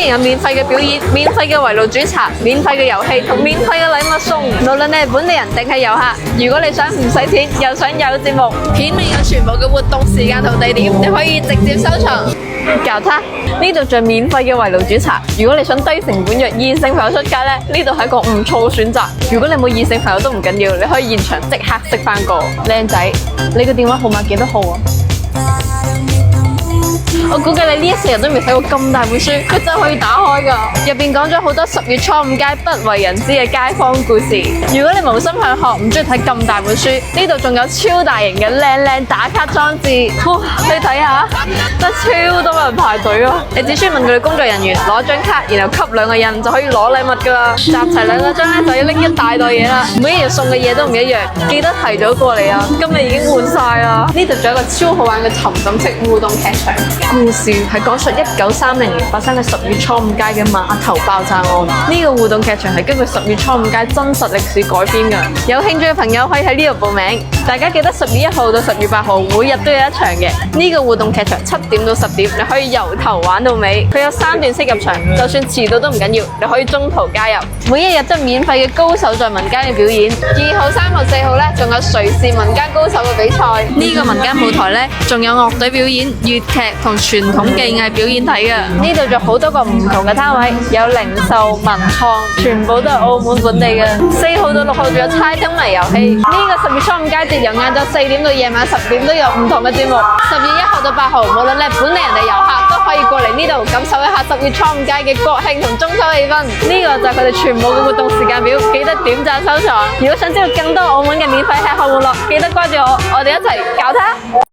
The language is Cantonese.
然有免費嘅表演、免費嘅圍爐煮茶、免費嘅遊戲同免費嘅禮物送。無論你係本地人定係遊客，如果你想唔使錢又想有節目，片面有全部嘅活動時間同地點，你可以直接收藏。教他呢度仲有免費嘅圍爐煮茶。如果你想低成本約異性朋友出街呢，呢度係一個唔錯嘅選擇。如果你冇異性朋友都唔緊要，你可以現場即刻識翻個靚仔。你個電話號碼幾多號啊？我估計你呢一世人都未睇過咁大本書，佢真係可以打開㗎。入邊講咗好多10月初5街不為人知嘅街坊故事。如果你無心向學，唔中意睇咁大本書，呢度仲有超大型嘅靚打卡裝置。哇，你睇下，真係超多人排隊啊！你只需要問佢哋工作人員攞張卡，然後吸2個印就可以攞禮物㗎啦。集齊2個張咧，就要拎一大袋嘢啦。每一日送嘅嘢都唔一樣，記得提早過嚟啊！今日已經換晒啦。呢度仲有一個超好玩嘅沉浸式互動劇場。故事係講述1930年發生嘅10月初5街嘅碼頭爆炸案。呢個互動劇場係根據10月初5街真實歷史改編嘅。有興趣嘅朋友可以喺呢度報名。大家記得10月1號到10月8號每日都有一場嘅。呢個互動劇場7點到10點，你可以由頭玩到尾。佢有3段式入場，就算遲到都唔緊要，你可以中途加入。每一日都免費嘅高手在民間嘅表演。2號、3號、4號咧，仲有誰是民間高手嘅比賽。呢個民間舞台咧，仲有樂隊表演、粵劇同傳統技藝表演睇嘅。呢度仲有好多個唔同嘅攤位，有零售、文創，全部都係澳門本地嘅。4號到6號仲有猜燈謎遊戲。呢個10月初5街節由晏晝4點到夜晚10點都有唔同嘅節目。10月1號到8號，無論你係本地人定遊客，都可以過嚟呢度感受一下10月初5街嘅國慶同中秋氣氛。呢個就係佢哋全部嘅活動時間表，記得點讚收藏。如果想知道更多澳門嘅免費吃喝玩樂，記得關注我，我哋一齊搞它。